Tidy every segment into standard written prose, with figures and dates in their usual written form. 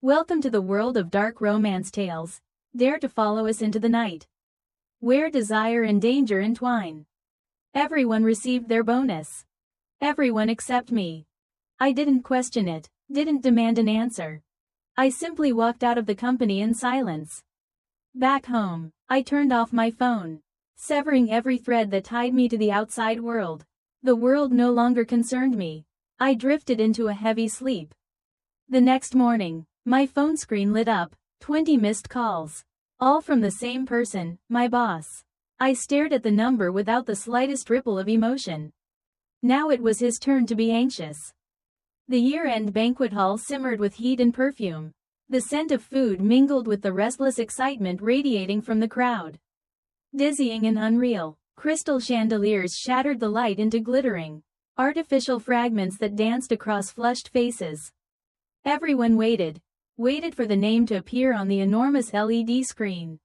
Welcome to the world of dark romance tales. Dare to follow us into the night, where desire and danger entwine. Everyone received their bonus. Everyone except me. I didn't question it, didn't demand an answer. I simply walked out of the company in silence. Back home, I turned off my phone, severing every thread that tied me to the outside world. The world no longer concerned me. I drifted into a heavy sleep. The next morning, my phone screen lit up, 20 missed calls. All from the same person, my boss. I stared at the number without the slightest ripple of emotion. Now it was his turn to be anxious. The year-end banquet hall simmered with heat and perfume. The scent of food mingled with the restless excitement radiating from the crowd. Dizzying and unreal, crystal chandeliers shattered the light into glittering, artificial fragments that danced across flushed faces. Everyone waited for the name to appear on the enormous LED screen.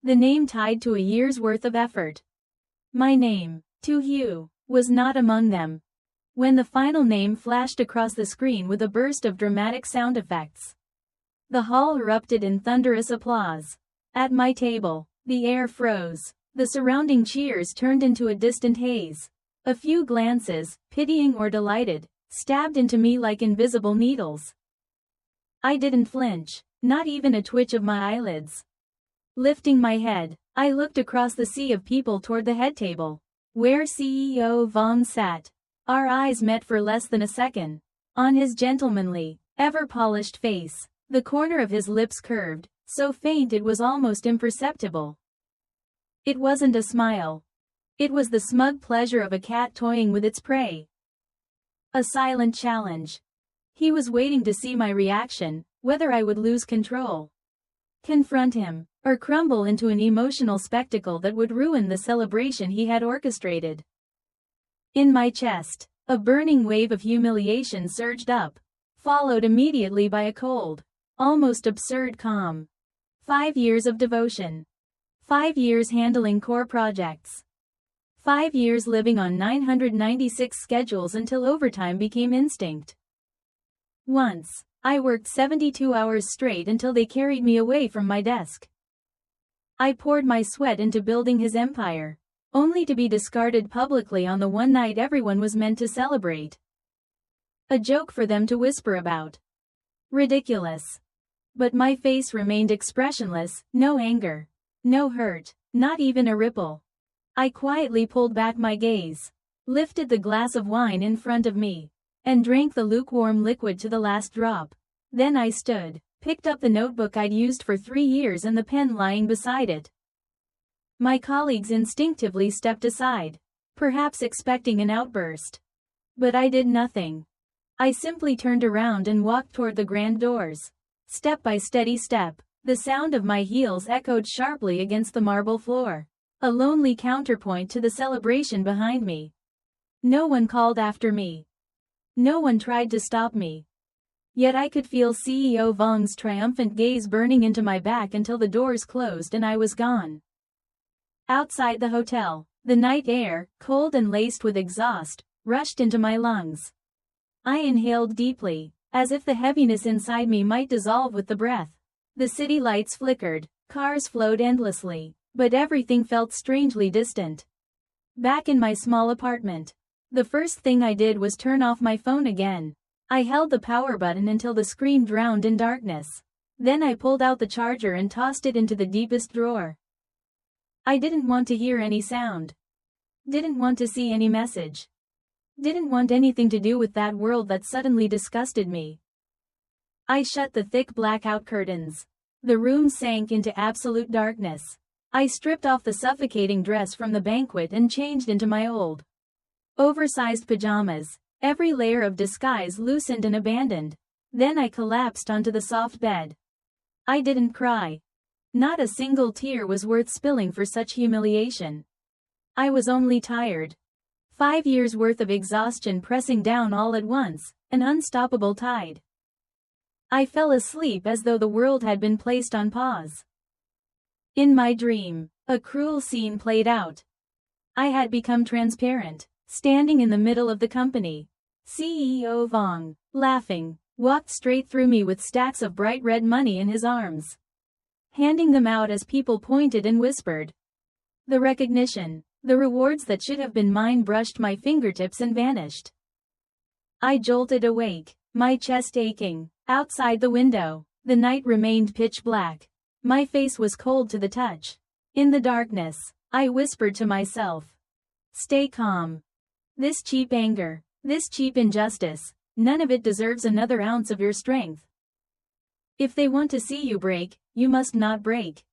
The name tied to a year's worth of effort. My name, To Hugh, was not among them. When the final name flashed across the screen with a burst of dramatic sound effects, the hall erupted in thunderous applause. At my table, the air froze. The surrounding cheers turned into a distant haze. A few glances, pitying or delighted, stabbed into me like invisible needles. I didn't flinch, not even a twitch of my eyelids. Lifting my head, I looked across the sea of people toward the head table, where CEO Vong sat. Our eyes met for less than a second. On his gentlemanly, ever-polished face, the corner of his lips curved, so faint it was almost imperceptible. It wasn't a smile. It was the smug pleasure of a cat toying with its prey. A silent challenge. He was waiting to see my reaction, whether I would lose control, confront him, or crumble into an emotional spectacle that would ruin the celebration he had orchestrated. In my chest, a burning wave of humiliation surged up, followed immediately by a cold, almost absurd calm. 5 years of devotion. 5 years handling core projects. 5 years living on 996 schedules until overtime became instinct. Once, I worked 72 hours straight until they carried me away from my desk. I poured my sweat into building his empire, only to be discarded publicly on the one night everyone was meant to celebrate. A joke for them to whisper about. Ridiculous. But my face remained expressionless, no anger, no hurt, not even a ripple. I quietly pulled back my gaze, lifted the glass of wine in front of me, and drank the lukewarm liquid to the last drop. Then I stood, picked up the notebook I'd used for 3 years and the pen lying beside it. My colleagues instinctively stepped aside, perhaps expecting an outburst. But I did nothing. I simply turned around and walked toward the grand doors. Step by steady step, the sound of my heels echoed sharply against the marble floor, a lonely counterpoint to the celebration behind me. No one called after me. No one tried to stop me. Yet I could feel CEO Vong's triumphant gaze burning into my back until the doors closed and I was gone. Outside the hotel, the night air, cold and laced with exhaust, rushed into my lungs. I inhaled deeply, as if the heaviness inside me might dissolve with the breath. The city lights flickered, cars flowed endlessly, but everything felt strangely distant. Back in my small apartment, the first thing I did was turn off my phone again. I held the power button until the screen drowned in darkness. Then I pulled out the charger and tossed it into the deepest drawer. I didn't want to hear any sound. Didn't want to see any message. Didn't want anything to do with that world that suddenly disgusted me. I shut the thick blackout curtains. The room sank into absolute darkness. I stripped off the suffocating dress from the banquet and changed into my old, oversized pajamas, every layer of disguise loosened and abandoned. Then I collapsed onto the soft bed. I didn't cry. Not a single tear was worth spilling for such humiliation. I was only tired. 5 years' worth of exhaustion pressing down all at once, an unstoppable tide. I fell asleep as though the world had been placed on pause. In my dream, a cruel scene played out. I had become transparent, standing in the middle of the company. CEO Vong, laughing, walked straight through me with stacks of bright red money in his arms, handing them out as people pointed and whispered. The recognition, the rewards that should have been mine brushed my fingertips and vanished. I jolted awake, my chest aching. Outside the window, the night remained pitch black. My face was cold to the touch. In the darkness, I whispered to myself, "Stay calm. This cheap anger, this cheap injustice, none of it deserves another ounce of your strength. If they want to see you break, you must not break."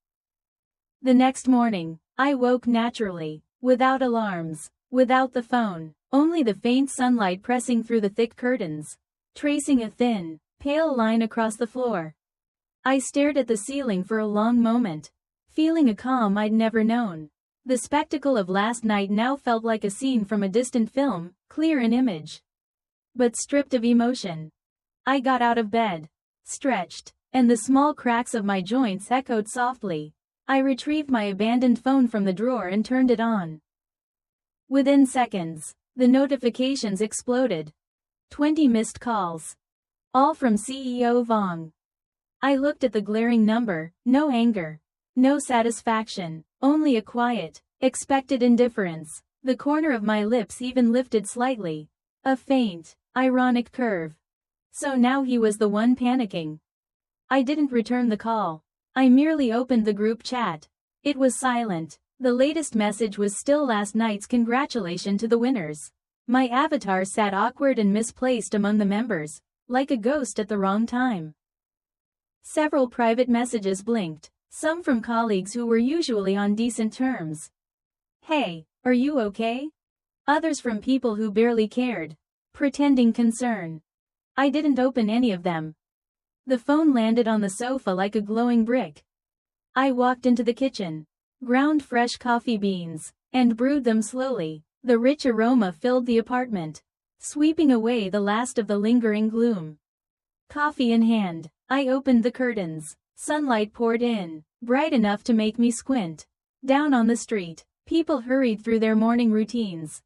The next morning, I woke naturally, without alarms, without the phone, only the faint sunlight pressing through the thick curtains, tracing a thin, pale line across the floor. I stared at the ceiling for a long moment, feeling a calm I'd never known. The spectacle of last night now felt like a scene from a distant film, clear in image, but stripped of emotion. I got out of bed, stretched, and the small cracks of my joints echoed softly. I retrieved my abandoned phone from the drawer and turned it on. Within seconds, the notifications exploded. 20 missed calls. All from CEO Vong. I looked at the glaring number, no anger, no satisfaction, only a quiet, expected indifference. The corner of my lips even lifted slightly. A faint, ironic curve. So now he was the one panicking. I didn't return the call. I merely opened the group chat. It was silent. The latest message was still last night's congratulation to the winners. My avatar sat awkward and misplaced among the members, like a ghost at the wrong time. Several private messages blinked, some from colleagues who were usually on decent terms. "Hey, are you okay?" Others from people who barely cared, pretending concern. I didn't open any of them. The phone landed on the sofa like a glowing brick. I walked into the kitchen, ground fresh coffee beans, and brewed them slowly. The rich aroma filled the apartment, sweeping away the last of the lingering gloom. Coffee in hand, I opened the curtains. Sunlight poured in, bright enough to make me squint. Down on the street, people hurried through their morning routines.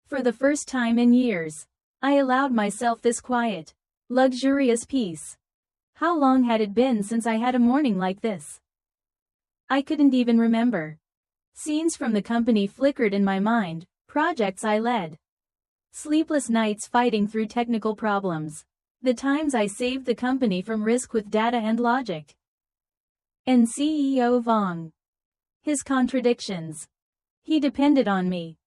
For the first time in years, I allowed myself this quiet, luxurious peace. How long had it been since I had a morning like this? I couldn't even remember. Scenes from the company flickered in my mind, projects I led. Sleepless nights fighting through technical problems. The times I saved the company from risk with data and logic. And CEO Vong. His contradictions. He depended on me.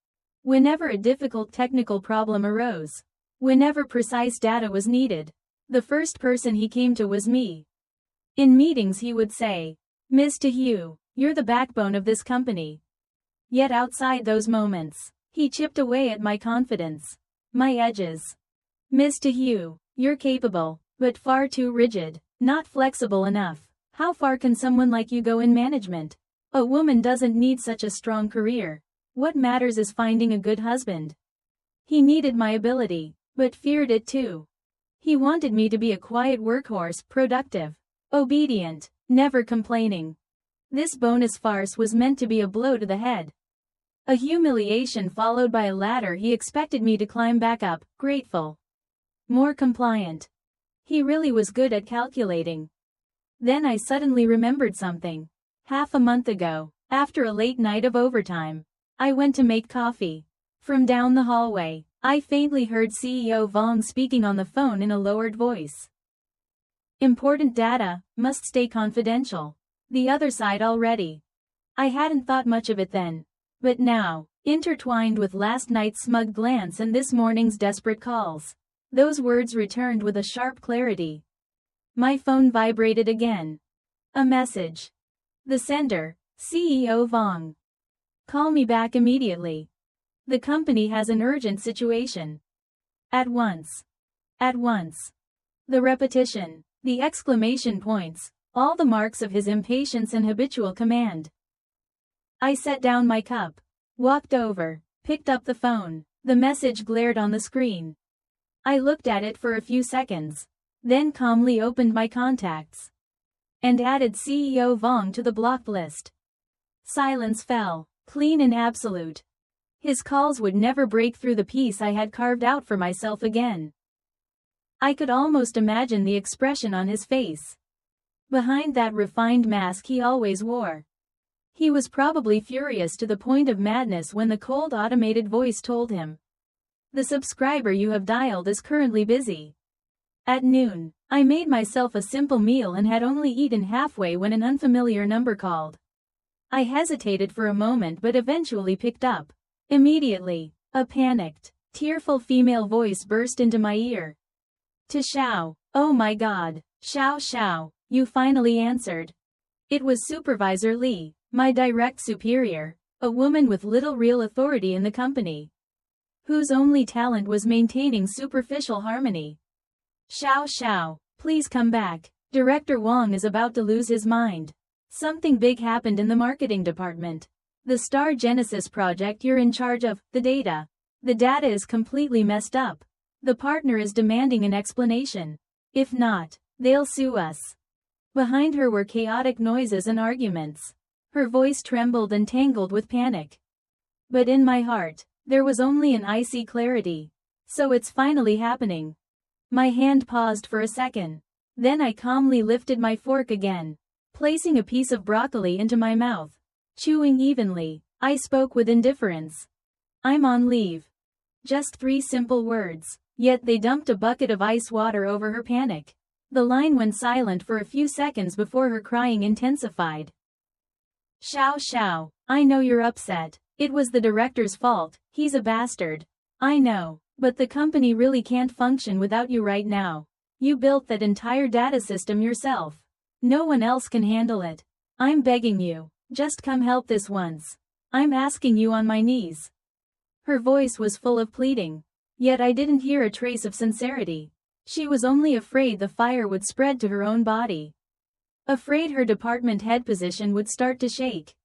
Whenever a difficult technical problem arose, whenever precise data was needed, the first person he came to was me. In meetings he would say, "Mr. Hugh, you're the backbone of this company." Yet outside those moments, he chipped away at my confidence, my edges. "Mr. Hugh, you're capable, but far too rigid, not flexible enough. How far can someone like you go in management? A woman doesn't need such a strong career. What matters is finding a good husband." He needed my ability, but feared it too. He wanted me to be a quiet workhorse, productive, obedient, never complaining. This bonus farce was meant to be a blow to the head. A humiliation followed by a ladder he expected me to climb back up, grateful. More compliant. He really was good at calculating. Then I suddenly remembered something. Half a month ago, after a late night of overtime, I went to make coffee. From down the hallway, I faintly heard CEO Vong speaking on the phone in a lowered voice. "Important data, must stay confidential. The other side already." I hadn't thought much of it then. But now, intertwined with last night's smug glance and this morning's desperate calls, those words returned with a sharp clarity. My phone vibrated again. A message. The sender, CEO Vong. "Call me back immediately. The company has an urgent situation. At once. At once." The repetition, the exclamation points, all the marks of his impatience and habitual command. I set down my cup, walked over, picked up the phone. The message glared on the screen. I looked at it for a few seconds, then calmly opened my contacts and added CEO Vong to the blocked list. Silence fell, clean and absolute. His calls would never break through the peace I had carved out for myself again. I could almost imagine the expression on his face. Behind that refined mask he always wore. He was probably furious to the point of madness when the cold automated voice told him, "The subscriber you have dialed is currently busy." At noon, I made myself a simple meal and had only eaten halfway when an unfamiliar number called. I hesitated for a moment but eventually picked up. Immediately, a panicked, tearful female voice burst into my ear. "To Xiao, oh my god, Xiao, you finally answered." It was Supervisor Li, my direct superior, a woman with little real authority in the company, whose only talent was maintaining superficial harmony. Xiao, please come back. Director Wang is about to lose his mind. Something big happened in the marketing department. The Star Genesis project you're in charge of, the data. The data is completely messed up. The partner is demanding an explanation. If not, they'll sue us. Behind her were chaotic noises and arguments. Her voice trembled and tangled with panic. But in my heart, there was only an icy clarity. So it's finally happening. My hand paused for a second. Then I calmly lifted my fork again, placing a piece of broccoli into my mouth. Chewing evenly, I spoke with indifference. "I'm on leave." Just 3 simple words, yet they dumped a bucket of ice water over her panic. The line went silent for a few seconds before her crying intensified. Xiao, I know you're upset. It was the director's fault, he's a bastard. I know, but the company really can't function without you right now. You built that entire data system yourself. No one else can handle it. I'm begging you, just come help this once. I'm asking you on my knees. Her voice was full of pleading. Yet I didn't hear a trace of sincerity. She was only afraid the fire would spread to her own body. Afraid her department head position would start to shake.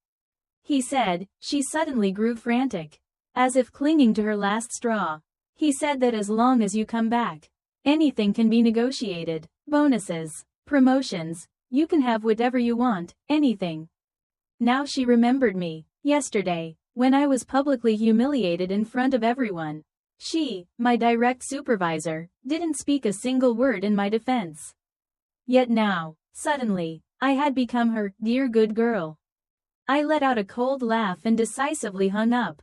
He said, she suddenly grew frantic, as if clinging to her last straw. He said that as long as you come back, anything can be negotiated. Bonuses, promotions, you can have whatever you want, anything. Now she remembered me, yesterday, when I was publicly humiliated in front of everyone. She, my direct supervisor, didn't speak a single word in my defense. Yet now, suddenly, I had become her dear good girl. I let out a cold laugh and decisively hung up.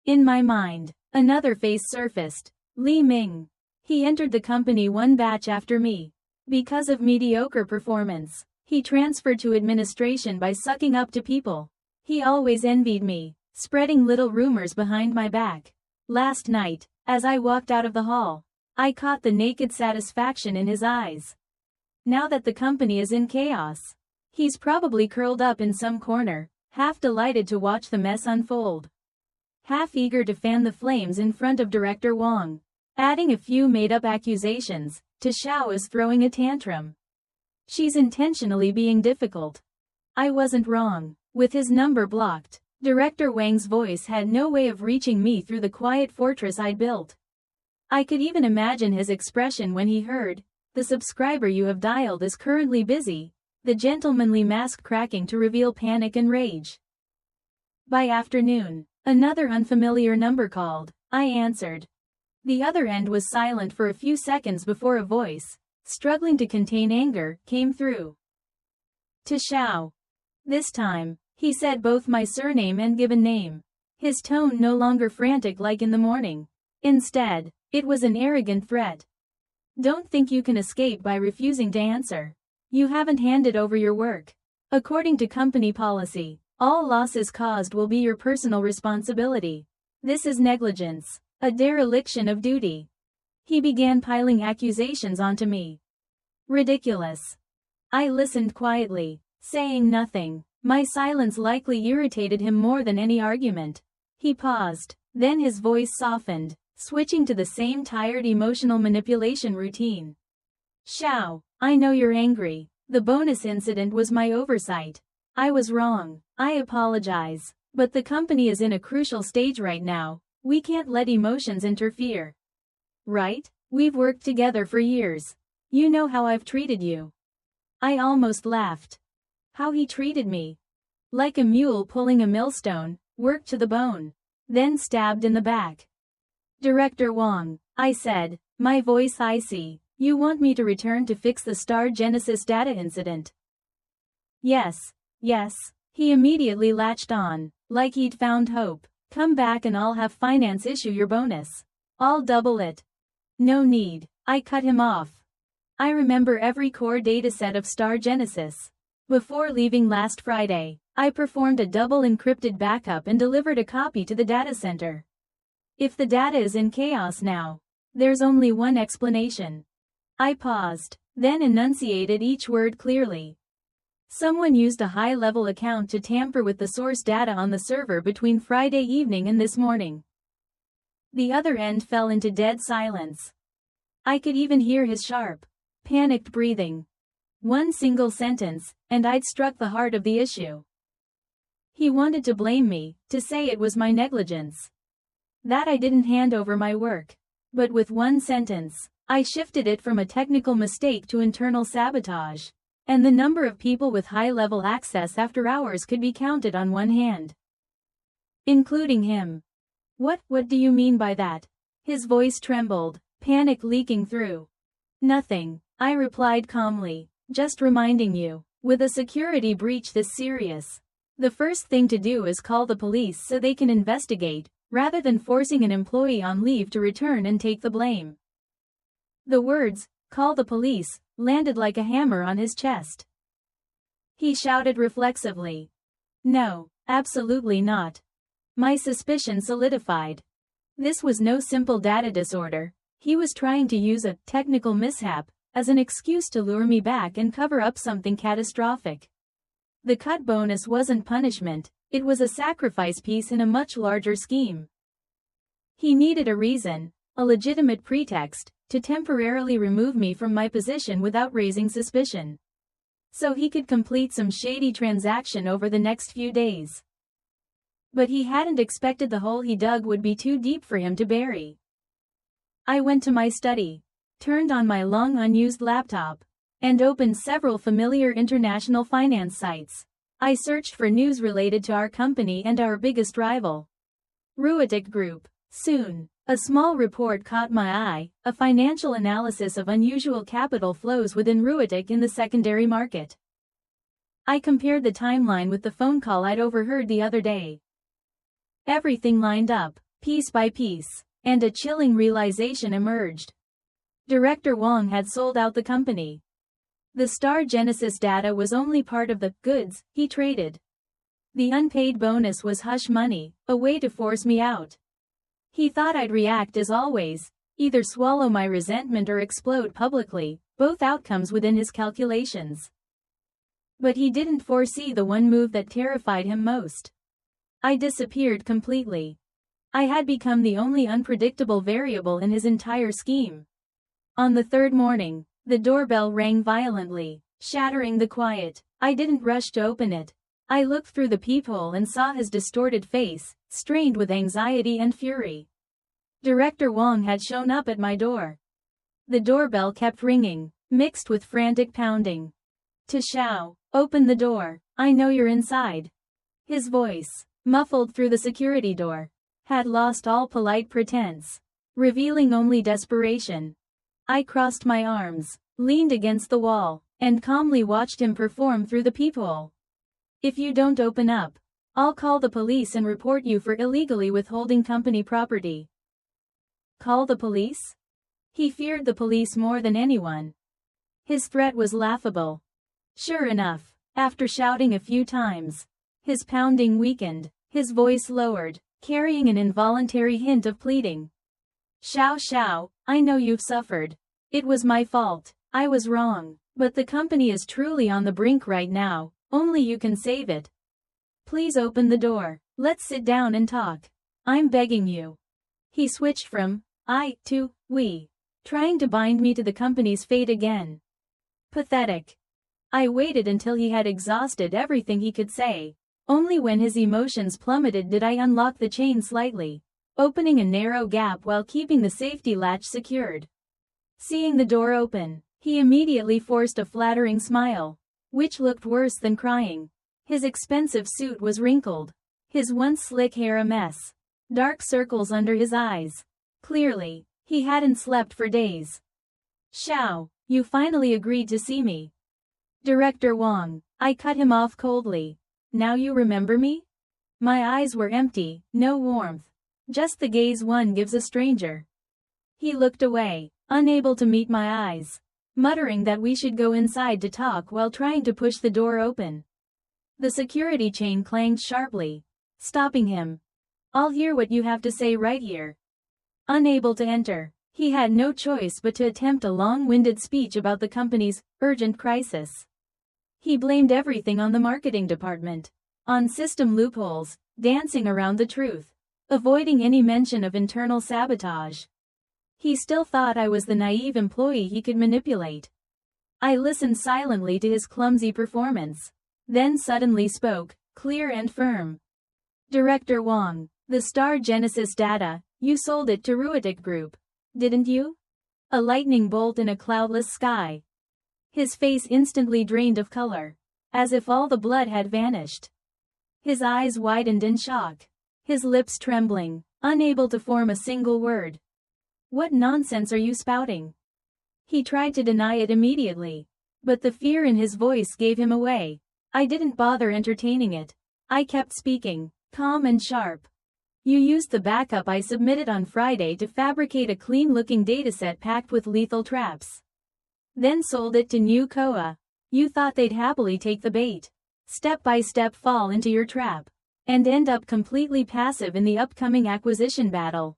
In my mind, another face surfaced. Li Ming. He entered the company one batch after me. Because of mediocre performance, he transferred to administration by sucking up to people. He always envied me, spreading little rumors behind my back. Last night, as I walked out of the hall, I caught the naked satisfaction in his eyes. Now that the company is in chaos, he's probably curled up in some corner, half delighted to watch the mess unfold, half eager to fan the flames in front of Director Wang, adding a few made-up accusations. To Xiao is throwing a tantrum. She's intentionally being difficult. I wasn't wrong. With his number blocked, Director Wang's voice had no way of reaching me through the quiet fortress I'd built. I could even imagine his expression when he heard, "The subscriber you have dialed is currently busy," the gentlemanly mask cracking to reveal panic and rage. By afternoon, another unfamiliar number called. I answered. The other end was silent for a few seconds before a voice, struggling to contain anger, came through. To Xiao. This time, he said both my surname and given name. His tone no longer frantic like in the morning. Instead, it was an arrogant threat. Don't think you can escape by refusing to answer. You haven't handed over your work. According to company policy, all losses caused will be your personal responsibility. This is negligence. A dereliction of duty. He began piling accusations onto me. Ridiculous. I listened quietly, saying nothing. My silence likely irritated him more than any argument. He paused, then his voice softened, switching to the same tired emotional manipulation routine. Xiao, I know you're angry. The bonus incident was my oversight. I was wrong. I apologize. But the company is in a crucial stage right now. We can't let emotions interfere. Right? We've worked together for years. You know how I've treated you. I almost laughed. How he treated me. Like a mule pulling a millstone, worked to the bone, then stabbed in the back. Director Wang, I said, my voice icy. You want me to return to fix the Star Genesis data incident? Yes. He immediately latched on, like he'd found hope. Come back and I'll have finance issue your bonus. I'll double it. No need. I cut him off. I remember every core dataset of Star Genesis. Before leaving last Friday, I performed a double encrypted backup and delivered a copy to the data center. If the data is in chaos now, there's only one explanation. I paused, then enunciated each word clearly. Someone used a high-level account to tamper with the source data on the server between Friday evening and this morning. The other end fell into dead silence. I could even hear his sharp, panicked breathing. One single sentence, and I'd struck the heart of the issue. He wanted to blame me, to say it was my negligence. That I didn't hand over my work. But with one sentence, I shifted it from a technical mistake to internal sabotage. And the number of people with high-level access after hours could be counted on one hand. Including him. What do you mean by that? His voice trembled, panic leaking through. Nothing, I replied calmly, just reminding you, with a security breach this serious, the first thing to do is call the police so they can investigate, rather than forcing an employee on leave to return and take the blame. The words, "Call the police," landed like a hammer on his chest. He shouted reflexively. No, absolutely not. My suspicion solidified. This was no simple data disorder. He was trying to use a technical mishap as an excuse to lure me back and cover up something catastrophic. The cut bonus wasn't punishment, it was a sacrifice piece in a much larger scheme. He needed a reason, a legitimate pretext, to temporarily remove me from my position without raising suspicion. So he could complete some shady transaction over the next few days. But he hadn't expected the hole he dug would be too deep for him to bury. I went to my study, turned on my long unused laptop, and opened several familiar international finance sites. I searched for news related to our company and our biggest rival, Ruitic Group. Soon, a small report caught my eye, a financial analysis of unusual capital flows within Ruitic in the secondary market. I compared the timeline with the phone call I'd overheard the other day. Everything lined up, piece by piece, and a chilling realization emerged. Director Wong had sold out the company. The Star Genesis data was only part of the goods he traded. The unpaid bonus was hush money, a way to force me out. He thought I'd react as always, either swallow my resentment or explode publicly, both outcomes within his calculations. But he didn't foresee the one move that terrified him most. I disappeared completely. I had become the only unpredictable variable in his entire scheme. On the third morning, the doorbell rang violently, shattering the quiet. I didn't rush to open it. I looked through the peephole and saw his distorted face, strained with anxiety and fury. Director Wong had shown up at my door. The doorbell kept ringing, mixed with frantic pounding. "Tashao, open the door, I know you're inside." His voice, muffled through the security door, had lost all polite pretense, revealing only desperation. I crossed my arms, leaned against the wall, and calmly watched him perform through the peephole. "If you don't open up, I'll call the police and report you for illegally withholding company property." Call the police? He feared the police more than anyone. His threat was laughable. Sure enough, after shouting a few times, his pounding weakened, his voice lowered, carrying an involuntary hint of pleading. Xiao, I know you've suffered. It was my fault, I was wrong, but the company is truly on the brink right now, only you can save it. Please open the door, let's sit down and talk. I'm begging you." He switched from I to we, trying to bind me to the company's fate again. Pathetic. I waited until he had exhausted everything he could say. Only when his emotions plummeted did I unlock the chain slightly, opening a narrow gap while keeping the safety latch secured. Seeing the door open, he immediately forced a flattering smile, which looked worse than crying. His expensive suit was wrinkled, his once slick hair a mess, dark circles under his eyes. Clearly, he hadn't slept for days. Xiao, you finally agreed to see me. Director Wang. I cut him off coldly. Now you remember me? My eyes were empty, no warmth. Just the gaze one gives a stranger. He looked away, unable to meet my eyes, muttering that we should go inside to talk while trying to push the door open. The security chain clanged sharply, stopping him. I'll hear what you have to say right here. Unable to enter, he had no choice but to attempt a long-winded speech about the company's urgent crisis. He blamed everything on the marketing department, on system loopholes, dancing around the truth, avoiding any mention of internal sabotage. He still thought I was the naive employee he could manipulate. I listened silently to his clumsy performance, then suddenly spoke, clear and firm. Director Wang, the Star Genesis data, you sold it to Ruitic Group, didn't you? A lightning bolt in a cloudless sky. His face instantly drained of color, as if all the blood had vanished. His eyes widened in shock, his lips trembling, unable to form a single word. What nonsense are you spouting? He tried to deny it immediately, but the fear in his voice gave him away. I didn't bother entertaining it. I kept speaking, calm and sharp. You used the backup I submitted on Friday to fabricate a clean-looking dataset packed with lethal traps. Then sold it to New Koa. You thought they'd happily take the bait, step by step fall into your trap, and end up completely passive in the upcoming acquisition battle.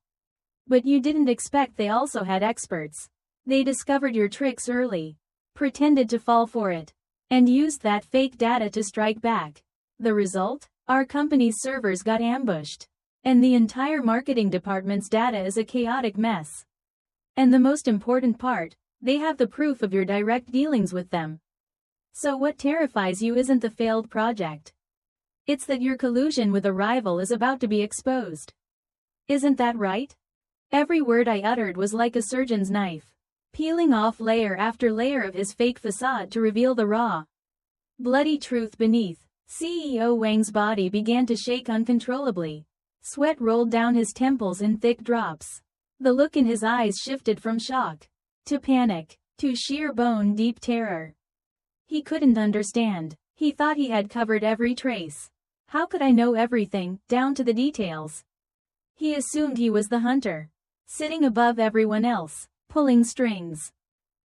But you didn't expect they also had experts. They discovered your tricks early, pretended to fall for it, and used that fake data to strike back. The result? Our company's servers got ambushed, and the entire marketing department's data is a chaotic mess. And the most important part, they have the proof of your direct dealings with them. So what terrifies you isn't the failed project. It's that your collusion with a rival is about to be exposed. Isn't that right? Every word I uttered was like a surgeon's knife, peeling off layer after layer of his fake facade to reveal the raw, bloody truth beneath. CEO Wang's body began to shake uncontrollably. Sweat rolled down his temples in thick drops. The look in his eyes shifted from shock to panic, to sheer bone-deep terror. He couldn't understand. He thought he had covered every trace. How could I know everything, down to the details? He assumed he was the hunter, sitting above everyone else, pulling strings.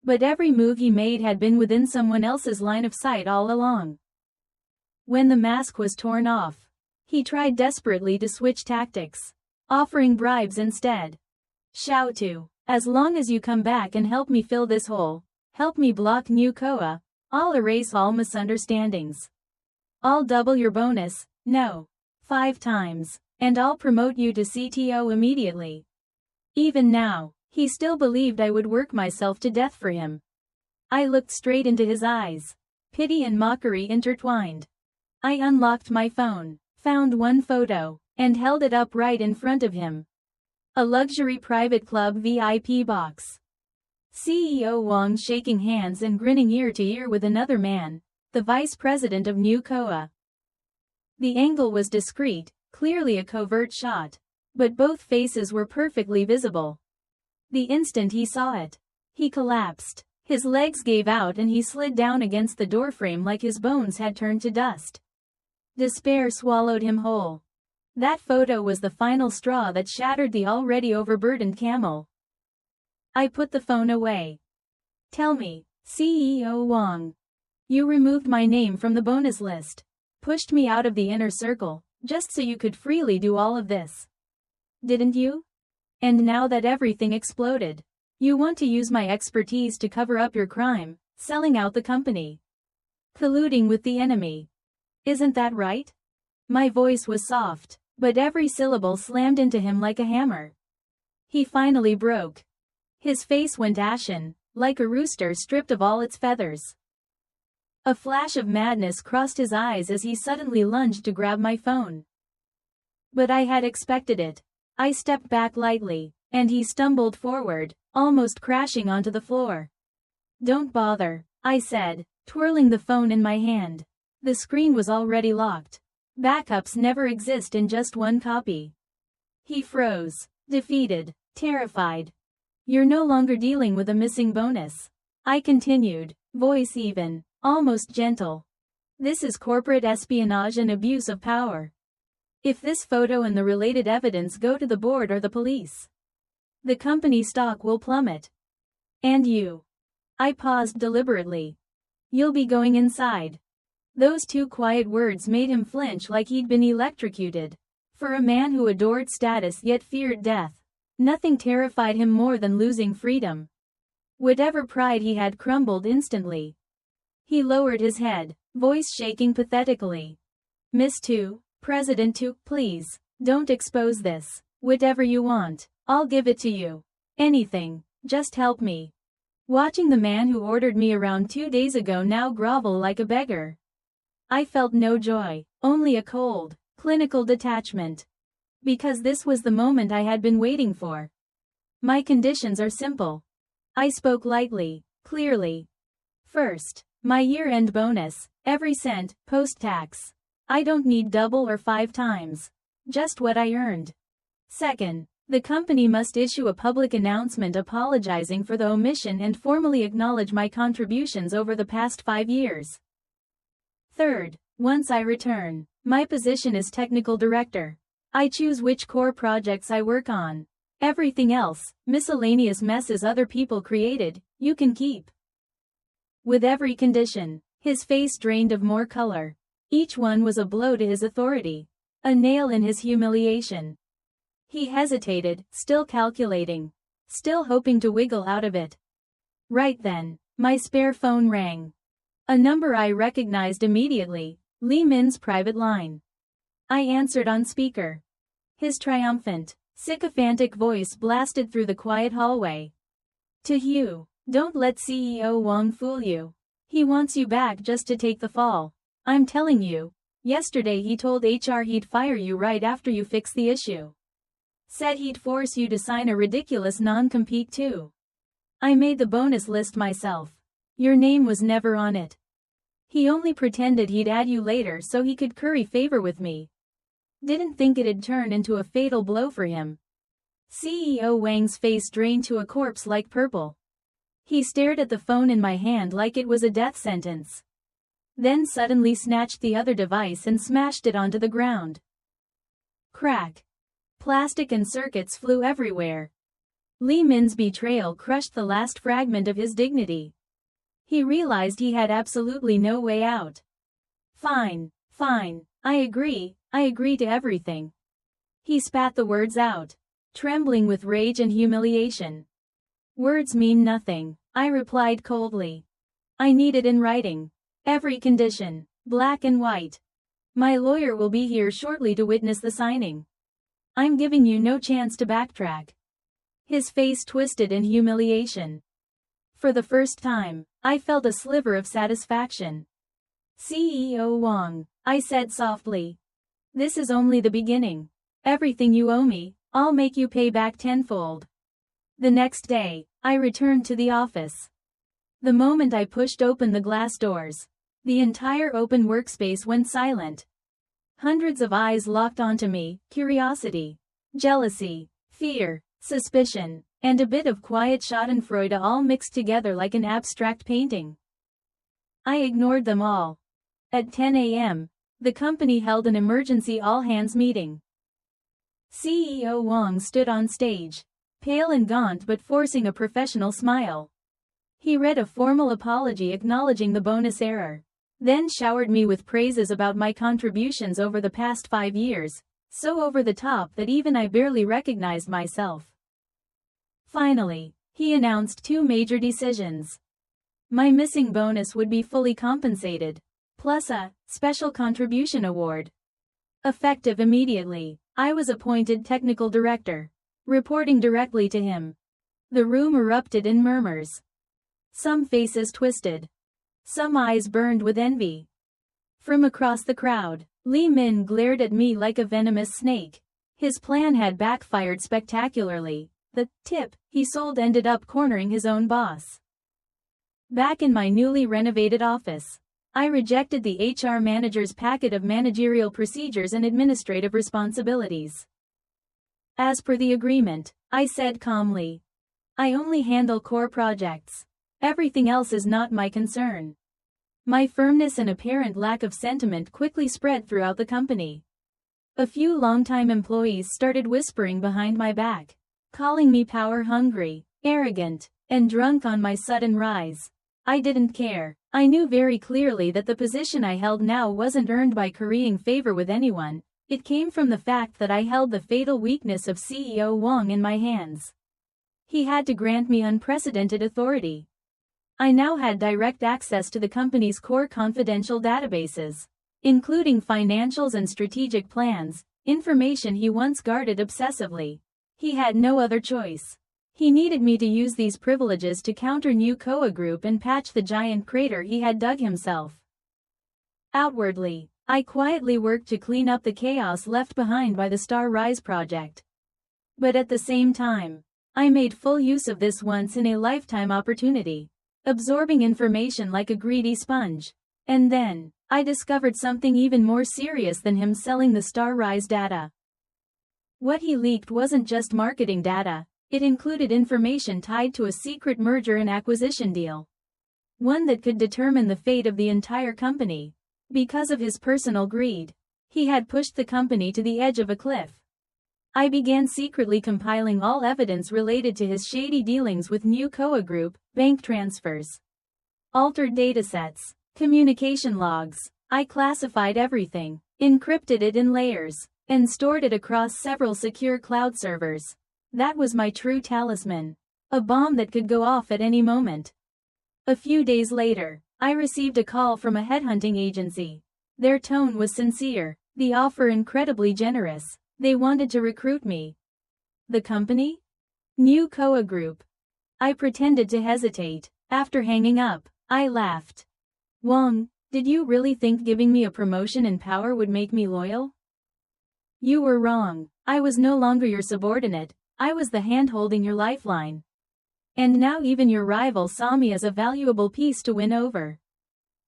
But every move he made had been within someone else's line of sight all along. When the mask was torn off, he tried desperately to switch tactics, offering bribes instead. Shout to, as long as you come back and help me fill this hole, help me block New Koa, I'll erase all misunderstandings. I'll double your bonus, no, 5 times, and I'll promote you to CTO immediately. Even now, he still believed I would work myself to death for him. I looked straight into his eyes. Pity and mockery intertwined. I unlocked my phone, found one photo, and held it up right in front of him. A luxury private club VIP box. CEO Wang shaking hands and grinning ear to ear with another man, the vice president of New Koa. The angle was discreet, clearly a covert shot, but both faces were perfectly visible. The instant he saw it, he collapsed. His legs gave out and he slid down against the doorframe like his bones had turned to dust. Despair swallowed him whole. That photo was the final straw that shattered the already overburdened camel. I put the phone away. Tell me, CEO Wang. You removed my name from the bonus list, pushed me out of the inner circle, just so you could freely do all of this. Didn't you? And now that everything exploded, you want to use my expertise to cover up your crime, selling out the company, colluding with the enemy. Isn't that right? My voice was soft, but every syllable slammed into him like a hammer. He finally broke. His face went ashen, like a rooster stripped of all its feathers. A flash of madness crossed his eyes as he suddenly lunged to grab my phone. But I had expected it. I stepped back lightly, and he stumbled forward, almost crashing onto the floor. Don't bother, I said, twirling the phone in my hand. The screen was already locked. Backups never exist in just one copy. He froze, defeated, terrified. You're no longer dealing with a missing bonus. I continued, voice even, almost gentle. This is corporate espionage and abuse of power. If this photo and the related evidence go to the board or the police, the company stock will plummet. And you. I paused deliberately. You'll be going inside. Those two quiet words made him flinch like he'd been electrocuted. For a man who adored status yet feared death, nothing terrified him more than losing freedom. Whatever pride he had crumbled instantly. He lowered his head, voice shaking pathetically. Miss Tu, President Tu, please, don't expose this. Whatever you want, I'll give it to you. Anything, just help me. Watching the man who ordered me around 2 days ago now grovel like a beggar, I felt no joy, only a cold, clinical detachment. Because this was the moment I had been waiting for. My conditions are simple. I spoke lightly, clearly. First, my year-end bonus, every cent, post-tax. I don't need double or 5 times. Just what I earned. Second, the company must issue a public announcement apologizing for the omission and formally acknowledge my contributions over the past 5 years. Third, once I return, my position is technical director. I choose which core projects I work on. Everything else, miscellaneous messes other people created, you can keep. With every condition, his face drained of more color. Each one was a blow to his authority, a nail in his humiliation. He hesitated, still calculating, still hoping to wiggle out of it. Right then, my spare phone rang. A number I recognized immediately, Li Min's private line. I answered on speaker. His triumphant, sycophantic voice blasted through the quiet hallway. To Hugh, don't let CEO Wang fool you. He wants you back just to take the fall. I'm telling you, yesterday he told HR he'd fire you right after you fix the issue. Said he'd force you to sign a ridiculous non-compete too. I made the bonus list myself. Your name was never on it. He only pretended he'd add you later so he could curry favor with me. Didn't think it'd turn into a fatal blow for him. CEO Wang's face drained to a corpse-like purple. He stared at the phone in my hand like it was a death sentence. Then suddenly snatched the other device and smashed it onto the ground. Crack. Plastic and circuits flew everywhere. Li Min's betrayal crushed the last fragment of his dignity. He realized he had absolutely no way out. Fine, fine, I agree to everything. He spat the words out, trembling with rage and humiliation. Words mean nothing, I replied coldly. I need it in writing. Every condition, black and white. My lawyer will be here shortly to witness the signing. I'm giving you no chance to backtrack. His face twisted in humiliation. For the first time, I felt a sliver of satisfaction. CEO Wang, I said softly. This is only the beginning. Everything you owe me, I'll make you pay back tenfold. The next day, I returned to the office. The moment I pushed open the glass doors, the entire open workspace went silent. Hundreds of eyes locked onto me, curiosity, jealousy, fear, suspicion, and a bit of quiet schadenfreude all mixed together like an abstract painting. I ignored them all. At 10 a.m., the company held an emergency all-hands meeting. CEO Wang stood on stage, pale and gaunt but forcing a professional smile. He read a formal apology acknowledging the bonus error, then showered me with praises about my contributions over the past 5 years, so over the top that even I barely recognized myself. Finally, he announced 2 major decisions. My missing bonus would be fully compensated, plus a special contribution award. Effective immediately, I was appointed technical director, reporting directly to him. The room erupted in murmurs. Some faces twisted. Some eyes burned with envy. From across the crowd, Li Min glared at me like a venomous snake. His plan had backfired spectacularly. The tip he sold ended up cornering his own boss. Back in my newly renovated office, I rejected the HR manager's packet of managerial procedures and administrative responsibilities. As per the agreement, I said calmly, I only handle core projects. Everything else is not my concern. My firmness and apparent lack of sentiment quickly spread throughout the company. A few longtime employees started whispering behind my back, calling me power-hungry, arrogant, and drunk on my sudden rise. I didn't care. I knew very clearly that the position I held now wasn't earned by currying favor with anyone. It came from the fact that I held the fatal weakness of CEO Wang in my hands. He had to grant me unprecedented authority. I now had direct access to the company's core confidential databases, including financials and strategic plans, information he once guarded obsessively. He had no other choice. He needed me to use these privileges to counter New Koa Group and patch the giant crater he had dug himself. Outwardly, I quietly worked to clean up the chaos left behind by the Star Rise project. But at the same time, I made full use of this once-in-a-lifetime opportunity, absorbing information like a greedy sponge. And then, I discovered something even more serious than him selling the Star Rise data. What he leaked wasn't just marketing data, it included information tied to a secret merger and acquisition deal. One that could determine the fate of the entire company. Because of his personal greed, he had pushed the company to the edge of a cliff. I began secretly compiling all evidence related to his shady dealings with New Koa Group, bank transfers, altered datasets, communication logs. I classified everything, encrypted it in layers, and stored it across several secure cloud servers. That was my true talisman. A bomb that could go off at any moment. A few days later, I received a call from a headhunting agency. Their tone was sincere, the offer incredibly generous. They wanted to recruit me. The company? New Koa Group. I pretended to hesitate. After hanging up, I laughed. Wang, did you really think giving me a promotion and power would make me loyal? You were wrong. I was no longer your subordinate. I was the hand holding your lifeline. And now even your rival saw me as a valuable piece to win over.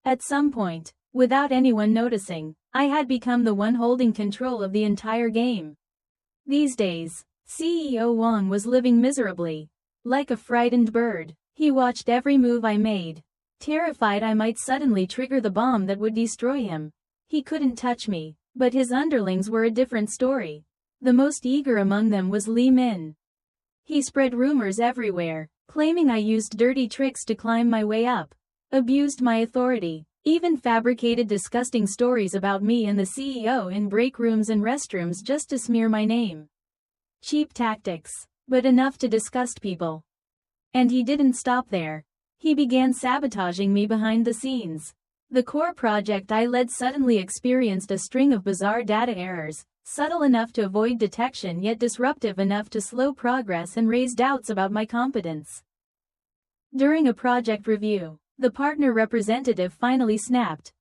At some point, without anyone noticing, I had become the one holding control of the entire game. These days, CEO Wang was living miserably. Like a frightened bird, he watched every move I made, terrified I might suddenly trigger the bomb that would destroy him. He couldn't touch me, but his underlings were a different story. The most eager among them was Li Min. He spread rumors everywhere, claiming I used dirty tricks to climb my way up, abused my authority, even fabricated disgusting stories about me and the CEO in break rooms and restrooms just to smear my name. Cheap tactics, but enough to disgust people. And he didn't stop there. He began sabotaging me behind the scenes. The core project I led suddenly experienced a string of bizarre data errors, subtle enough to avoid detection yet disruptive enough to slow progress and raise doubts about my competence. During a project review, the partner representative finally snapped.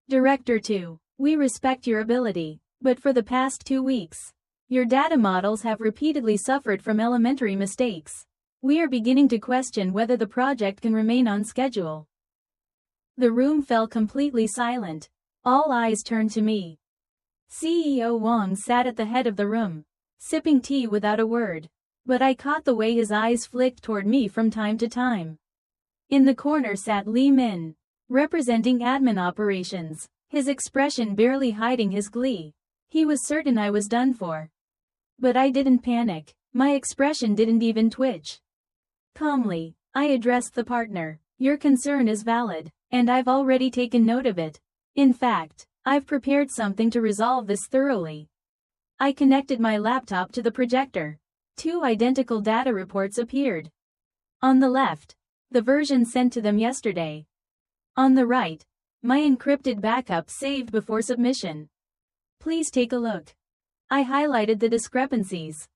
Director 2, we respect your ability, but for the past 2 weeks, your data models have repeatedly suffered from elementary mistakes. We are beginning to question whether the project can remain on schedule. The room fell completely silent. All eyes turned to me. CEO Wang sat at the head of the room, sipping tea without a word, but I caught the way his eyes flicked toward me from time to time. In the corner sat Li Min, representing admin operations, his expression barely hiding his glee. He was certain I was done for. But I didn't panic, my expression didn't even twitch. Calmly, I addressed the partner. Your concern is valid, and I've already taken note of it. In fact, I've prepared something to resolve this thoroughly. I connected my laptop to the projector. 2 identical data reports appeared. On the left, the version sent to them yesterday. On the right, my encrypted backup saved before submission. Please take a look. I highlighted the discrepancies.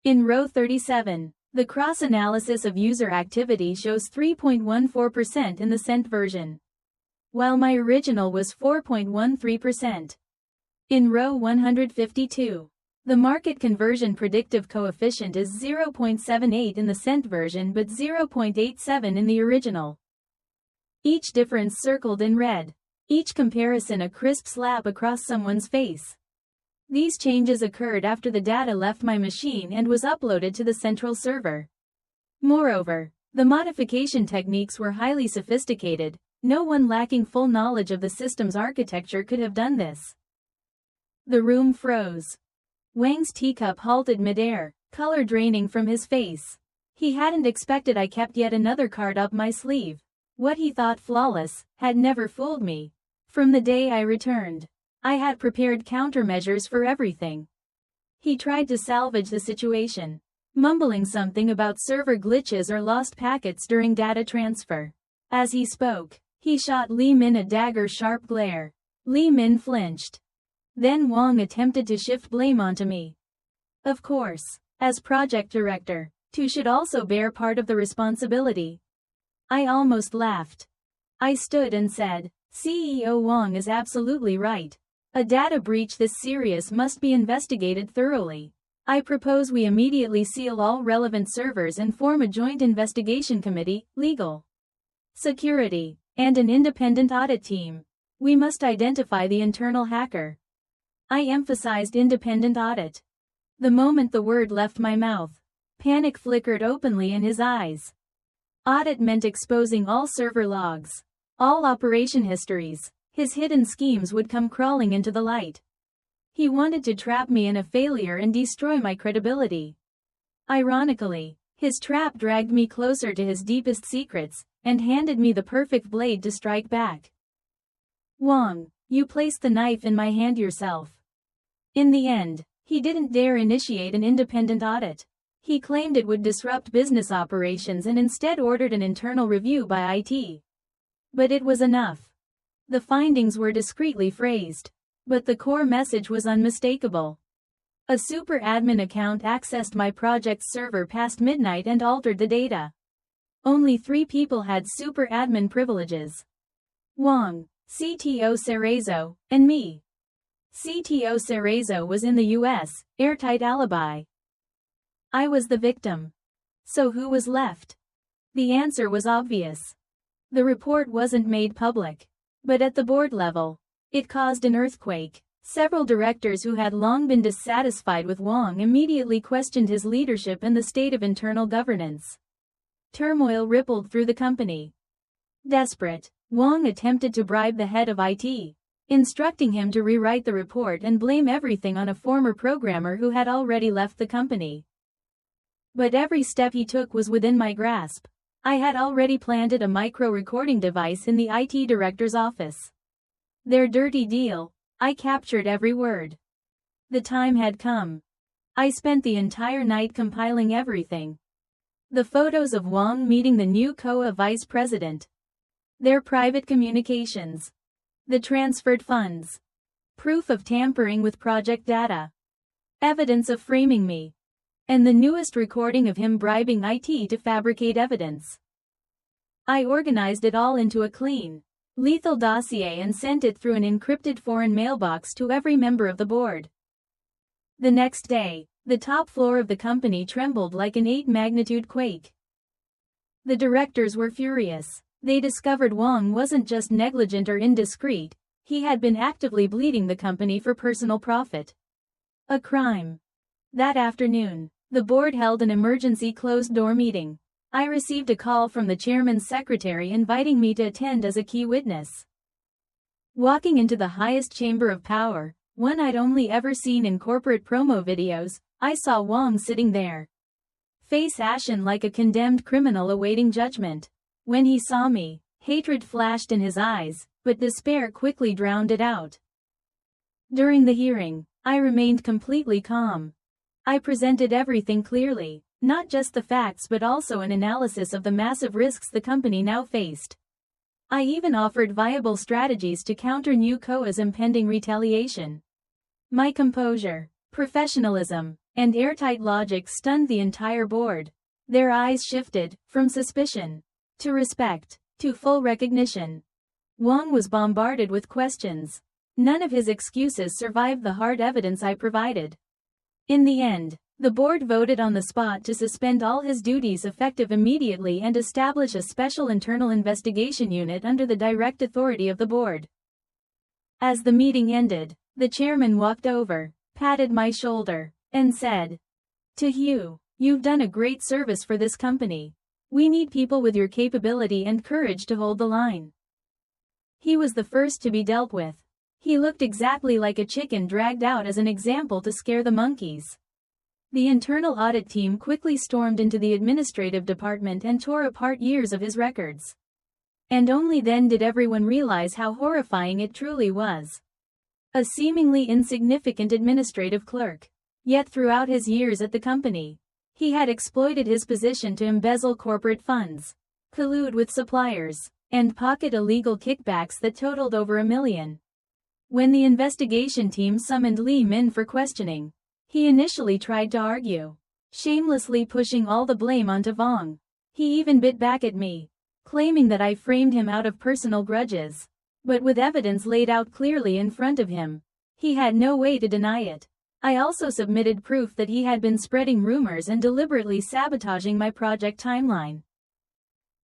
In row 37, the cross-analysis of user activity shows 3.14% in the sent version, while my original was 4.13%. In row 152, the market conversion predictive coefficient is 0.78 in the sent version but 0.87 in the original. Each difference circled in red. Each comparison a crisp slap across someone's face. These changes occurred after the data left my machine and was uploaded to the central server. Moreover, the modification techniques were highly sophisticated. No one lacking full knowledge of the system's architecture could have done this. The room froze. Wang's teacup halted midair, color draining from his face. He hadn't expected I kept yet another card up my sleeve. What he thought flawless had never fooled me. From the day I returned, I had prepared countermeasures for everything. He tried to salvage the situation, mumbling something about server glitches or lost packets during data transfer. As he spoke, he shot Li Min a dagger-sharp glare. Li Min flinched. Then Wang attempted to shift blame onto me. Of course, as project director, Tu should also bear part of the responsibility. I almost laughed. I stood and said, CEO Wang is absolutely right. A data breach this serious must be investigated thoroughly. I propose we immediately seal all relevant servers and form a joint investigation committee, legal, security, and an independent audit team. We must identify the internal hacker. I emphasized independent audit. The moment the word left my mouth, panic flickered openly in his eyes. Audit meant exposing all server logs, all operation histories. His hidden schemes would come crawling into the light. He wanted to trap me in a failure and destroy my credibility. Ironically, his trap dragged me closer to his deepest secrets, and handed me the perfect blade to strike back. Wang, you placed the knife in my hand yourself. In the end, he didn't dare initiate an independent audit. He claimed it would disrupt business operations and instead ordered an internal review by IT. But it was enough. The findings were discreetly phrased, but the core message was unmistakable. A super admin account accessed my project's server past midnight and altered the data. Only 3 people had super admin privileges. Wang, CTO Cerezo, and me. CTO Cerezo was in the US, airtight alibi. I was the victim. So who was left? The answer was obvious. The report wasn't made public. But at the board level, it caused an earthquake. Several directors who had long been dissatisfied with Wang immediately questioned his leadership and the state of internal governance. Turmoil rippled through the company. Desperate, Wang attempted to bribe the head of IT, instructing him to rewrite the report and blame everything on a former programmer who had already left the company. But every step he took was within my grasp. I had already planted a micro-recording device in the IT director's office. Their dirty deal, I captured every word. The time had come. I spent the entire night compiling everything. The photos of Wang meeting the new COA vice president. Their private communications. The transferred funds. Proof of tampering with project data. Evidence of framing me. And the newest recording of him bribing IT to fabricate evidence. I organized it all into a clean, lethal dossier and sent it through an encrypted foreign mailbox to every member of the board. The next day, the top floor of the company trembled like an 8-magnitude quake. The directors were furious. They discovered Wang wasn't just negligent or indiscreet, he had been actively bleeding the company for personal profit. A crime. That afternoon, the board held an emergency closed-door meeting. I received a call from the chairman's secretary inviting me to attend as a key witness. Walking into the highest chamber of power, one I'd only ever seen in corporate promo videos, I saw Wang sitting there. Face ashen like a condemned criminal awaiting judgment. When he saw me, hatred flashed in his eyes, but despair quickly drowned it out. During the hearing, I remained completely calm. I presented everything clearly, not just the facts but also an analysis of the massive risks the company now faced. I even offered viable strategies to counter new COA's impending retaliation. My composure, professionalism, and airtight logic stunned the entire board. Their eyes shifted, from suspicion to respect, to full recognition. Wang was bombarded with questions. None of his excuses survived the hard evidence I provided. In the end, the board voted on the spot to suspend all his duties effective immediately and establish a special internal investigation unit under the direct authority of the board. As the meeting ended, the chairman walked over, patted my shoulder, and said, "To you, You've done a great service for this company. We need people with your capability and courage to hold the line." He was the first to be dealt with. He looked exactly like a chicken dragged out as an example to scare the monkeys. The internal audit team quickly stormed into the administrative department and tore apart years of his records. And only then did everyone realize how horrifying it truly was. A seemingly insignificant administrative clerk. Yet throughout his years at the company, he had exploited his position to embezzle corporate funds, collude with suppliers, and pocket illegal kickbacks that totaled over $1 million. When the investigation team summoned Lee Min for questioning, he initially tried to argue, shamelessly pushing all the blame onto Vong. He even bit back at me, claiming that I framed him out of personal grudges. But with evidence laid out clearly in front of him, he had no way to deny it. I also submitted proof that he had been spreading rumors and deliberately sabotaging my project timeline.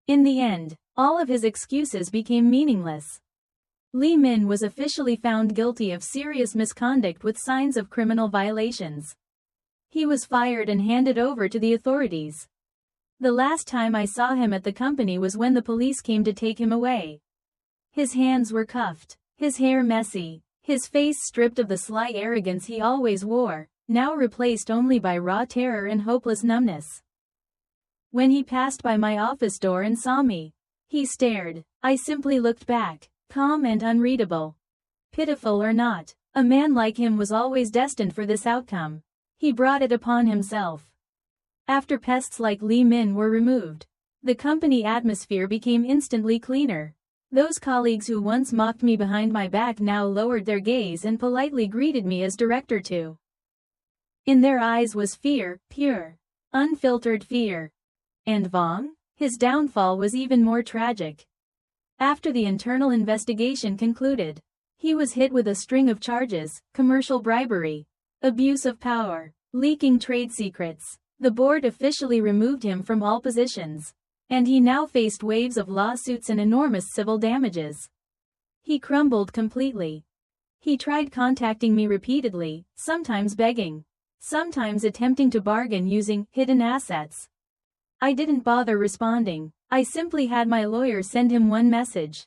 In the end, all of his excuses became meaningless. Lee Min was officially found guilty of serious misconduct with signs of criminal violations. He was fired and handed over to the authorities. The last time I saw him at the company was when the police came to take him away. His hands were cuffed, his hair messy, his face stripped of the sly arrogance he always wore, now replaced only by raw terror and hopeless numbness. When he passed by my office door and saw me, he stared. I simply looked back, calm and unreadable. Pitiful or not, a man like him was always destined for this outcome. He brought it upon himself. After pests like Lee Min were removed, the company atmosphere became instantly cleaner. Those colleagues who once mocked me behind my back now lowered their gaze and politely greeted me as director too. In their eyes was fear, pure, unfiltered fear. And Vong? His downfall was even more tragic. After the internal investigation concluded, he was hit with a string of charges: commercial bribery, abuse of power, leaking trade secrets. The board officially removed him from all positions, and he now faced waves of lawsuits and enormous civil damages. He crumbled completely. He tried contacting me repeatedly, sometimes begging, sometimes attempting to bargain using hidden assets. I didn't bother responding. I simply had my lawyer send him one message.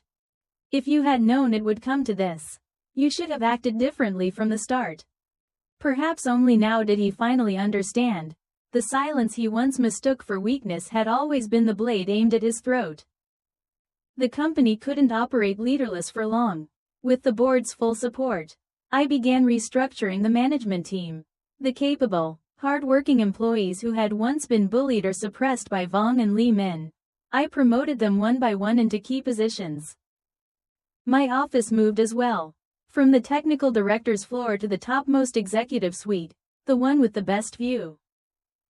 "If you had known it would come to this, you should have acted differently from the start." Perhaps only now did he finally understand. The silence he once mistook for weakness had always been the blade aimed at his throat. The company couldn't operate leaderless for long. With the board's full support, I began restructuring the management team. The capable, hard-working employees who had once been bullied or suppressed by Vong and Lee Min, I promoted them one by one into key positions. My office moved as well. From the technical director's floor to the topmost executive suite, the one with the best view,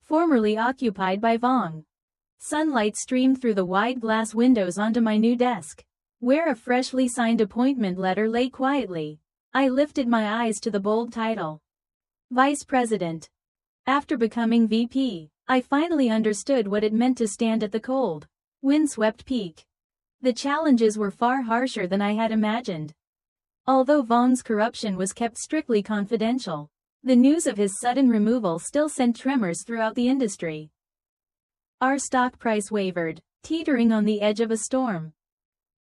formerly occupied by Vong. Sunlight streamed through the wide glass windows onto my new desk, where a freshly signed appointment letter lay quietly. I lifted my eyes to the bold title: Vice President. After becoming VP, I finally understood what it meant to stand at the cold, windswept peak. The challenges were far harsher than I had imagined. Although Vong's corruption was kept strictly confidential, the news of his sudden removal still sent tremors throughout the industry. Our stock price wavered, teetering on the edge of a storm.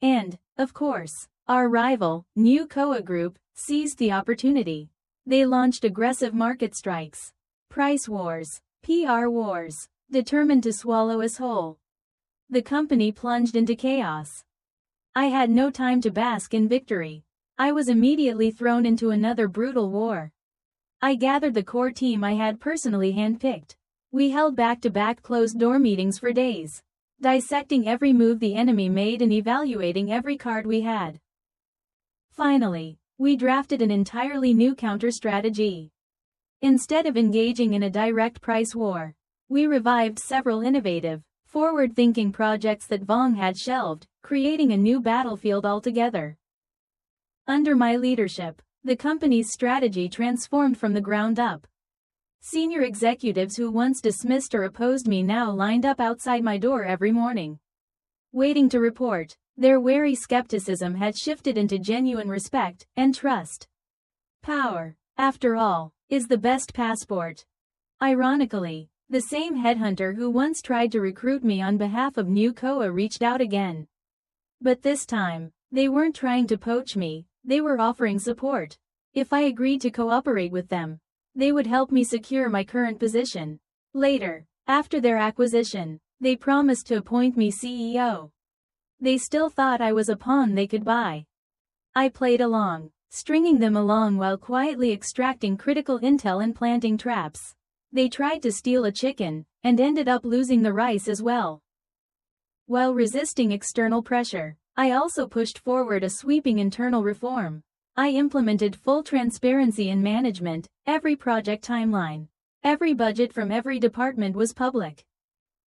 And, of course, our rival, New Koa Group, seized the opportunity. They launched aggressive market strikes, price wars, PR wars, determined to swallow us whole. The company plunged into chaos. I had no time to bask in victory. I was immediately thrown into another brutal war. I gathered the core team I had personally handpicked. We held back-to-back closed-door meetings for days, dissecting every move the enemy made and evaluating every card we had. Finally, we drafted an entirely new counter-strategy. Instead of engaging in a direct price war, we revived several innovative, forward-thinking projects that Vong had shelved, creating a new battlefield altogether. Under my leadership, the company's strategy transformed from the ground up. Senior executives who once dismissed or opposed me now lined up outside my door every morning, waiting to report. Their wary skepticism had shifted into genuine respect and trust. Power, after all, is the best passport. Ironically, The same headhunter who once tried to recruit me on behalf of New Koa reached out again. But this time, they weren't trying to poach me, they were offering support. If I agreed to cooperate with them, they would help me secure my current position. Later, after their acquisition, they promised to appoint me CEO. They still thought I was a pawn they could buy. I played along, stringing them along while quietly extracting critical intel and planting traps. They tried to steal a chicken, and ended up losing the rice as well. While resisting external pressure, I also pushed forward a sweeping internal reform. I implemented full transparency in management, every project timeline, every budget from every department was public.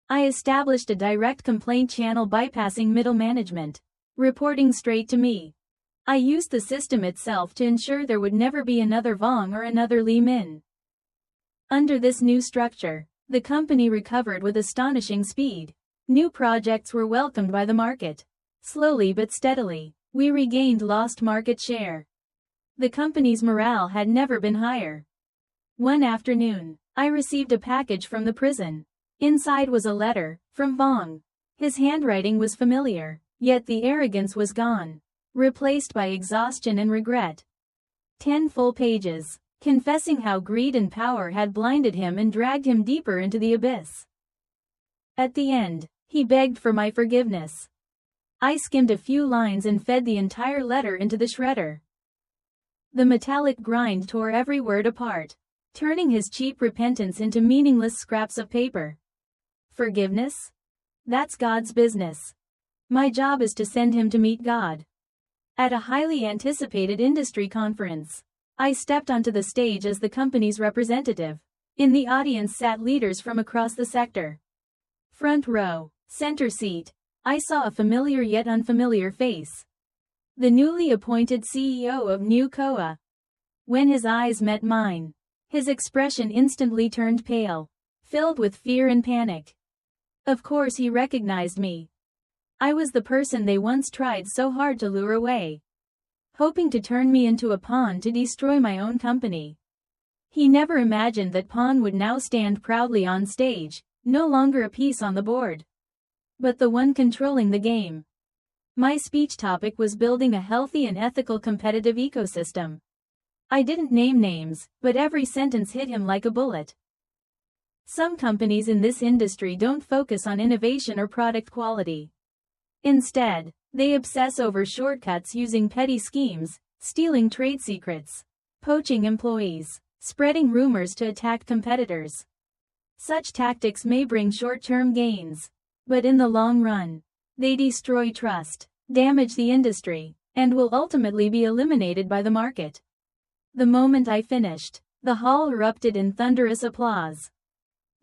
I established a direct complaint channel bypassing middle management, reporting straight to me. I used the system itself to ensure there would never be another Vong or another Li Min. Under this new structure, the company recovered with astonishing speed. New projects were welcomed by the market. Slowly but steadily, we regained lost market share. The company's morale had never been higher. One afternoon, I received a package from the prison. Inside was a letter, from Vong. His handwriting was familiar, yet the arrogance was gone, replaced by exhaustion and regret. 10 full pages, confessing how greed and power had blinded him and dragged him deeper into the abyss. At the end, he begged for my forgiveness. I skimmed a few lines and fed the entire letter into the shredder. The metallic grind tore every word apart, turning his cheap repentance into meaningless scraps of paper. Forgiveness? That's God's business. My job is to send him to meet God. At a highly anticipated industry conference, I stepped onto the stage as the company's representative. In the audience sat leaders from across the sector. Front row, center seat, I saw a familiar yet unfamiliar face. The newly appointed CEO of New Koa. When his eyes met mine, his expression instantly turned pale, filled with fear and panic. Of course he recognized me. I was the person they once tried so hard to lure away, hoping to turn me into a pawn to destroy my own company. He never imagined that pawn would now stand proudly on stage, no longer a piece on the board, but the one controlling the game. My speech topic was building a healthy and ethical competitive ecosystem. I didn't name names, but every sentence hit him like a bullet. Some companies in this industry don't focus on innovation or product quality. Instead, they obsess over shortcuts using petty schemes, stealing trade secrets, poaching employees, spreading rumors to attack competitors. Such tactics may bring short-term gains, but in the long run, they destroy trust, damage the industry, and will ultimately be eliminated by the market. The moment I finished, the hall erupted in thunderous applause.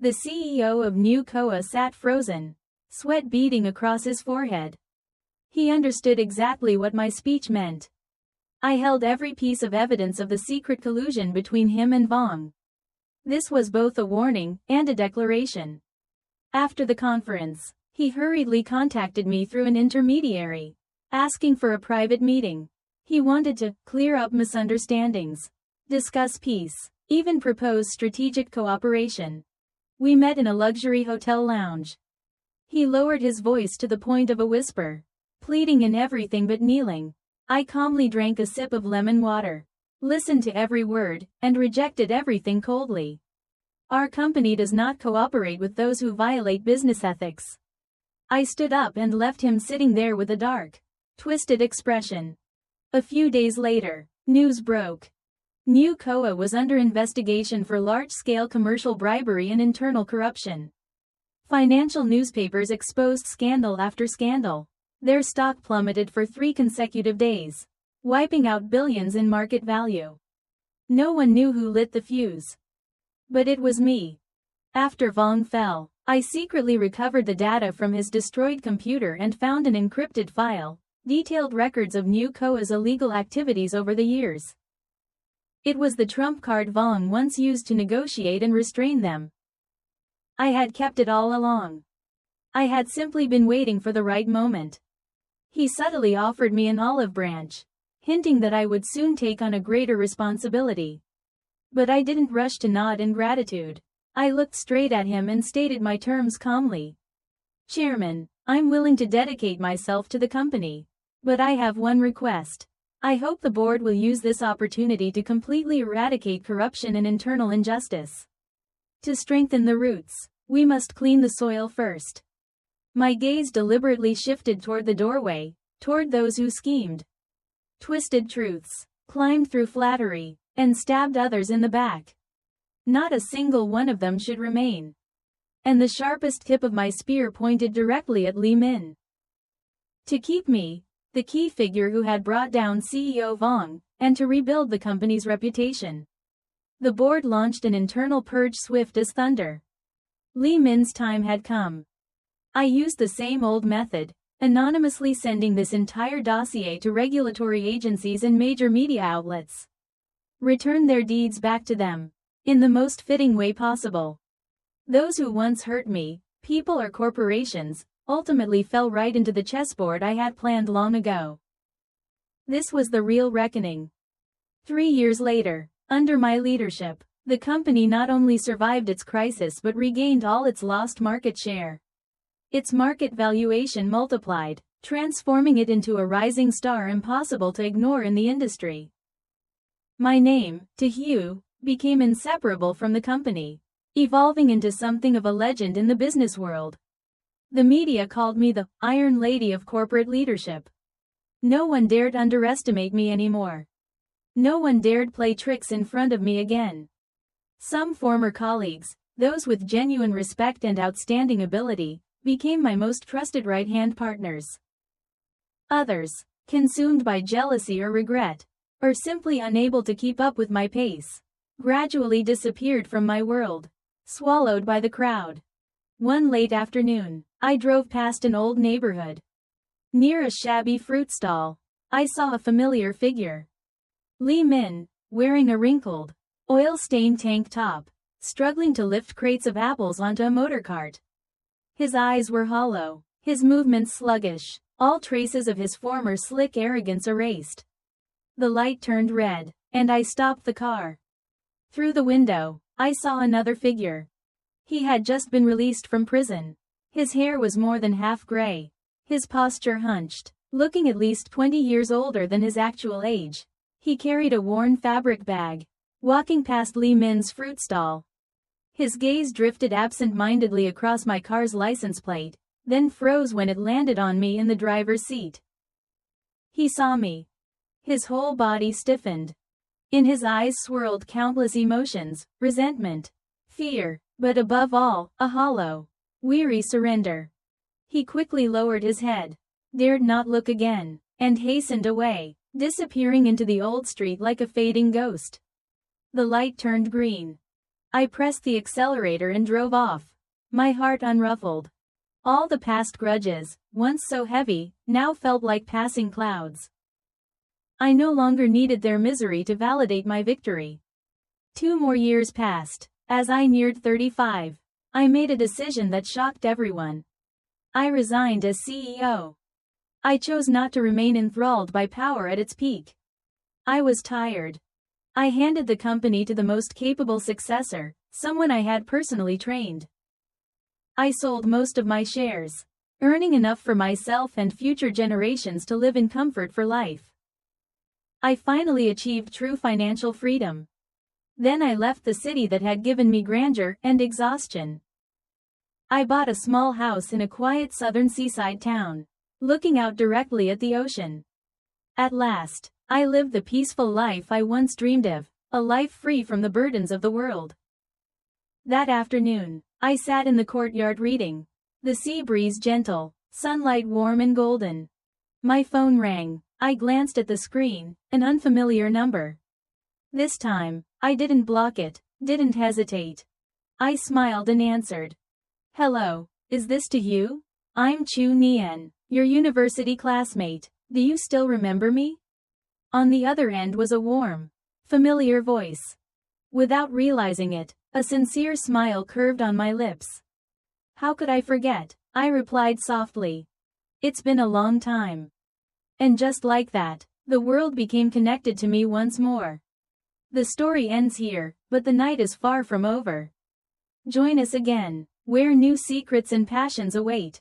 The CEO of New Koa sat frozen, sweat beading across his forehead. He understood exactly what my speech meant. I held every piece of evidence of the secret collusion between him and Vong. This was both a warning and a declaration. After the conference, he hurriedly contacted me through an intermediary, asking for a private meeting. He wanted to clear up misunderstandings, discuss peace, even propose strategic cooperation. We met in a luxury hotel lounge. He lowered his voice to the point of a whisper, pleading in everything but kneeling. I calmly drank a sip of lemon water, listened to every word, and rejected everything coldly. Our company does not cooperate with those who violate business ethics. I stood up and left him sitting there with a dark, twisted expression. A few days later, news broke. New Koa was under investigation for large-scale commercial bribery and internal corruption. Financial newspapers exposed scandal after scandal. Their stock plummeted for 3 consecutive days, wiping out billions in market value. No one knew who lit the fuse. But it was me. After Vong fell, I secretly recovered the data from his destroyed computer and found an encrypted file, detailed records of New Koa's illegal activities over the years. It was the trump card Vong once used to negotiate and restrain them. I had kept it all along. I had simply been waiting for the right moment. He subtly offered me an olive branch, hinting that I would soon take on a greater responsibility. But I didn't rush to nod in gratitude. I looked straight at him and stated my terms calmly. Chairman, I'm willing to dedicate myself to the company. But I have one request. I hope the board will use this opportunity to completely eradicate corruption and internal injustice. To strengthen the roots, we must clean the soil first. My gaze deliberately shifted toward the doorway, toward those who schemed, twisted truths, climbed through flattery, and stabbed others in the back. Not a single one of them should remain. And the sharpest tip of my spear pointed directly at Li Min. To keep me, the key figure who had brought down CEO Vong, and to rebuild the company's reputation. The board launched an internal purge swift as thunder. Li Min's time had come. I used the same old method, anonymously sending this entire dossier to regulatory agencies and major media outlets. Return their deeds back to them, in the most fitting way possible. Those who once hurt me, people or corporations, ultimately fell right into the chessboard I had planned long ago. This was the real reckoning. 3 years later, under my leadership, the company not only survived its crisis but regained all its lost market share. Its market valuation multiplied, transforming it into a rising star impossible to ignore in the industry. My name, To Hugh, became inseparable from the company, evolving into something of a legend in the business world. The media called me the Iron Lady of corporate leadership. No one dared underestimate me anymore. No one dared play tricks in front of me again. Some former colleagues, those with genuine respect and outstanding ability, became my most trusted right-hand partners. Others, consumed by jealousy or regret, or simply unable to keep up with my pace, gradually disappeared from my world, swallowed by the crowd. One late afternoon, I drove past an old neighborhood. Near a shabby fruit stall, I saw a familiar figure. Li Min, wearing a wrinkled, oil-stained tank top, struggling to lift crates of apples onto a motor cart. His eyes were hollow, his movements sluggish, all traces of his former slick arrogance erased. The light turned red, and I stopped the car. Through the window, I saw another figure. He had just been released from prison. His hair was more than half gray, his posture hunched, looking at least 20 years older than his actual age. He carried a worn fabric bag, walking past Li Min's fruit stall. His gaze drifted absent-mindedly across my car's license plate, then froze when it landed on me in the driver's seat. He saw me. His whole body stiffened. In his eyes swirled countless emotions, resentment, fear, but above all, a hollow, weary surrender. He quickly lowered his head, dared not look again, and hastened away, disappearing into the old street like a fading ghost. The light turned green. I pressed the accelerator and drove off, my heart unruffled. All the past grudges, once so heavy, now felt like passing clouds. I no longer needed their misery to validate my victory. 2 more years passed. As I neared 35, I made a decision that shocked everyone. I resigned as CEO. I chose not to remain enthralled by power at its peak. I was tired. I handed the company to the most capable successor, someone I had personally trained. I sold most of my shares, earning enough for myself and future generations to live in comfort for life. I finally achieved true financial freedom. Then I left the city that had given me grandeur and exhaustion. I bought a small house in a quiet southern seaside town, looking out directly at the ocean. At last, I lived the peaceful life I once dreamed of, a life free from the burdens of the world. That afternoon, I sat in the courtyard reading. The sea breeze gentle, sunlight warm and golden. My phone rang. I glanced at the screen, an unfamiliar number. This time, I didn't block it, didn't hesitate. I smiled and answered. Hello, is this To Hugh? I'm Chu Nian, your university classmate. Do you still remember me? On the other end was a warm, familiar voice. Without realizing it, a sincere smile curved on my lips. How could I forget? I replied softly. It's been a long time. And just like that, the world became connected to me once more. The story ends here, but the night is far from over. Join us again, where new secrets and passions await.